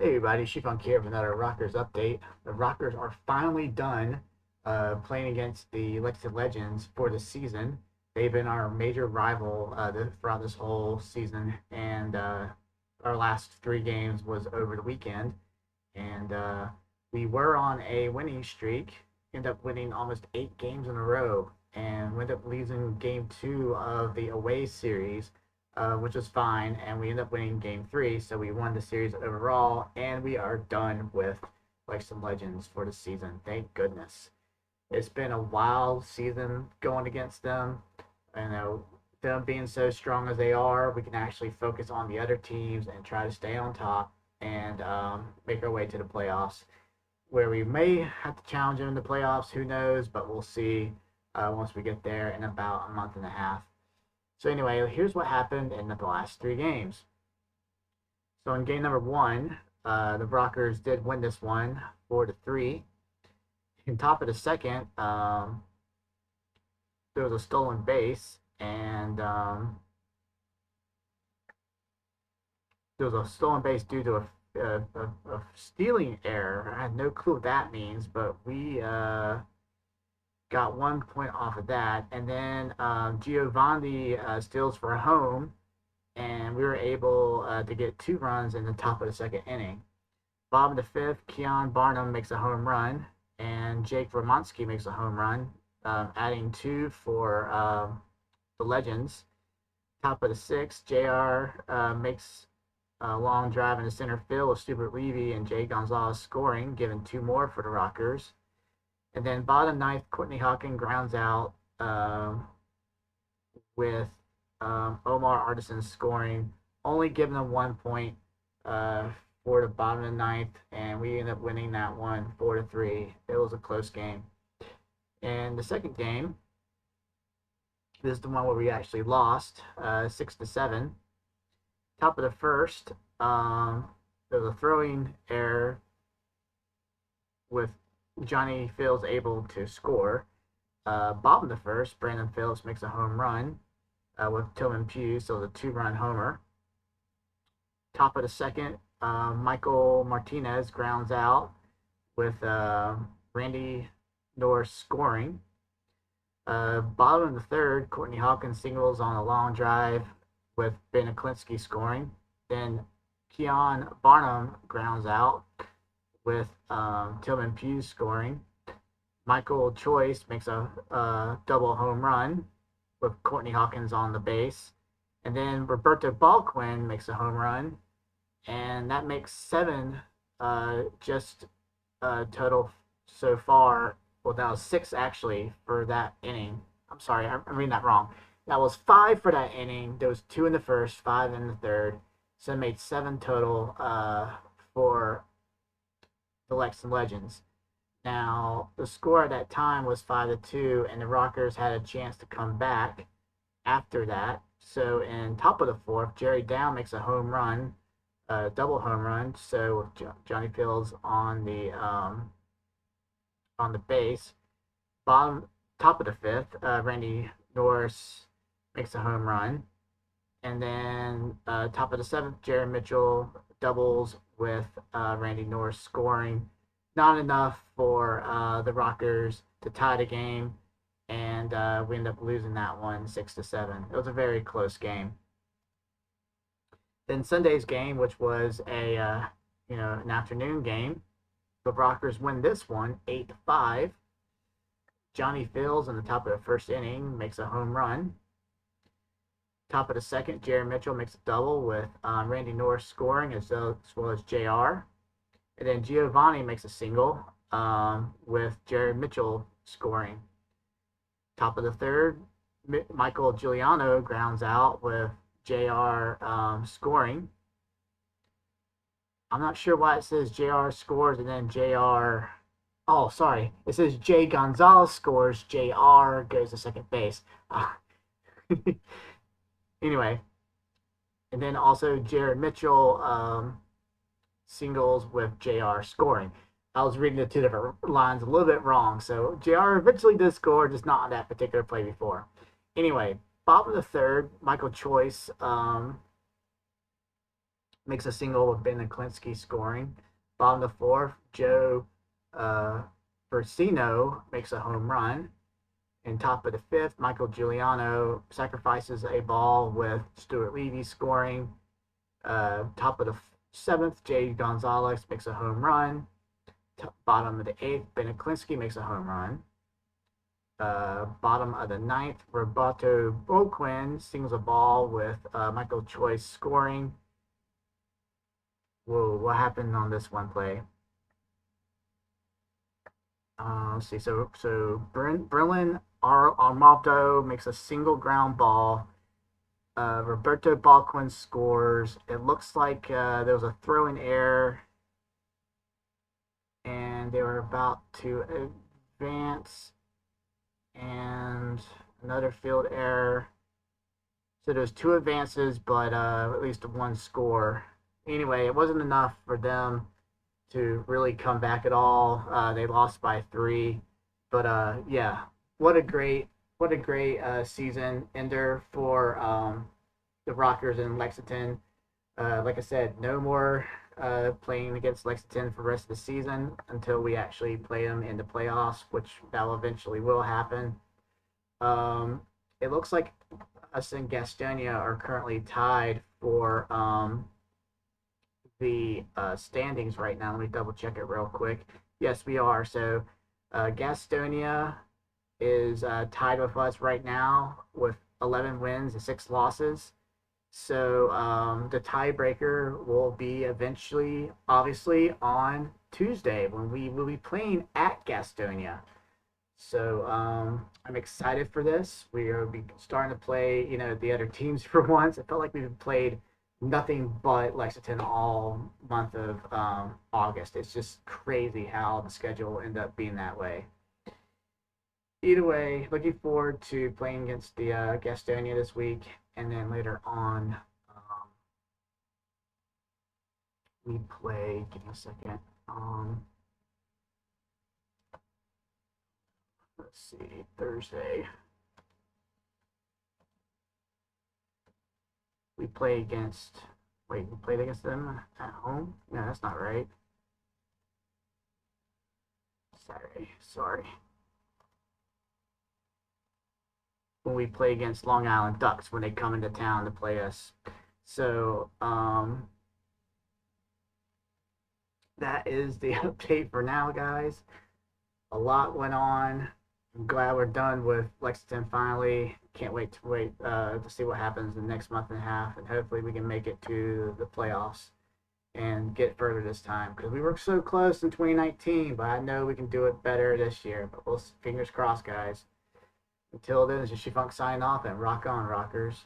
Hey everybody, Shifunk here with another Rockers update. The Rockers are finally done playing against the Lexington Legends for the season. They've been our major rival throughout this whole season, and our last three games was over the weekend. And we were on a winning streak, ended up winning almost 8 games in a row, and we ended up losing game two of the away series, which was fine, and we ended up winning game three, so we won the series overall, and we are done with like some legends for the season. Thank goodness. It's been a wild season going against them. You know, them being so strong as they are, we can actually focus on the other teams and try to stay on top and make our way to the playoffs, where we may have to challenge them in the playoffs. Who knows? But we'll see once we get there in about a month and a half. So anyway, here's what happened in the last three games. So in game number one, the Rockers did win this one 4-3. In top of the second, there was a stolen base, and there was a stolen base due to a stealing error. I had no clue what that means, but we got 1 point off of that. And then Giovanni steals for a home, and we were able to get 2 runs in the top of the second inning. Bottom of the fifth, Keon Barnum makes a home run, and Jake Vermonsky makes a home run, adding 2 for the Legends. Top of the sixth, JR makes a long drive in the center field with Stuart Levy and Jay Gonzalez scoring, giving 2 more for the Rockers. And then bottom ninth, Courtney Hawkins grounds out with Omar Artisan scoring, only giving them 1 point for the bottom of the ninth, and we ended up winning that one 4-3. It was a close game. And the second game, this is the one where we actually lost 6-7. Top of the first, there was a throwing error with Johnny Fields able to score. Bottom of the first, Brandon Phillips makes a home run with Tillman Pugh, so the 2-run homer. Top of the second, Michael Martinez grounds out with Randy Norris scoring. Bottom of the third, Courtney Hawkins singles on a long drive with Ben Aklinski scoring. Then Keon Barnum grounds out with Tillman Pugh scoring. Michael Choice makes a double home run with Courtney Hawkins on the base. And then Roberto Baldwin makes a home run. And that makes 7 just total so far. Well, that was 6 actually for that inning. I'm sorry, I'm reading that wrong. That was 5 for that inning. There was 2 in the first, 5 in the third. So it made 7 total for the Lexington Legends. Now, the score at that time was 5-2, and the Rockers had a chance to come back after that. So in top of the fourth, Jerry Down makes a home run, double home run. So with Johnny Fields on the base. Top of the fifth, Randy Norris makes a home run. And then top of the seventh, Jared Mitchell doubles with Randy Norris scoring. Not enough for the Rockers to tie the game, and we end up losing that one 6-7. It was a very close game. Then Sunday's game, which was an afternoon game, the Rockers win this one 8-5. Johnny Fields in the top of the first inning makes a home run. Top of the second, Jared Mitchell makes a double with Randy Norris scoring as well as JR. And then Giovanni makes a single with Jared Mitchell scoring. Top of the third, Michael Giuliano grounds out with JR scoring. I'm not sure why it says JR scores and then JR. Oh, sorry. It says Jay Gonzalez scores. JR goes to second base. Anyway. And then also Jared Mitchell singles with JR scoring. I was reading the 2 different lines a little bit wrong. So JR eventually did score, just not on that particular play before. Anyway, bottom of the third, Michael Choice makes a single with Ben Klinsky scoring. Bottom of the fourth, Joe uh, Versino makes a home run. In top of the fifth, Michael Giuliano sacrifices a ball with Stuart Levy scoring. Top of the seventh, Jay Gonzalez makes a home run. Bottom of the eighth, Ben Klinsky makes a home run. Bottom of the ninth, Roberto Boquin sings a ball with Michael Choice scoring. Whoa, what happened on this one play? Let's see. So Berlin Armaldo makes a single ground ball. Roberto Balquin scores. It looks like there was a throw in error, and they were about to advance, and another field error. So there's two advances, but at least one score. Anyway, it wasn't enough for them to really come back at all. They lost by 3, but yeah, what a great season ender for the Rockers in Lexington. Like I said, no more playing against Lexington for the rest of the season until we actually play them in the playoffs, which that will eventually will happen. Um, it looks like us and Gastonia are currently tied for the standings right now. Let me double check it real quick. Yes, we are. So Gastonia is tied with us right now with 11 wins and 6 losses. So the tiebreaker will be eventually, obviously, on Tuesday when we will be playing at Gastonia. So I'm excited for this. We are be starting to play, the other teams for once. It felt like we've played nothing but Lexington all month of August. It's just crazy how the schedule will end up being that way. Either way, looking forward to playing against the Gastonia this week, and then later on we play. Give me a second. Let's see, Thursday. We play against. Wait, we played against them at home? No, that's not right. Saturday. Sorry. When we play against Long Island Ducks when they come into town to play us. So that is the update for now, guys. A lot went on. I'm glad we're done with Lexington finally. Can't wait to see what happens in the next month and a half, and hopefully we can make it to the playoffs and get further this time because we were so close in 2019. But I know we can do it better this year. But we'll fingers crossed, guys. Until then, this is Shifunk signing off and rock on, Rockers.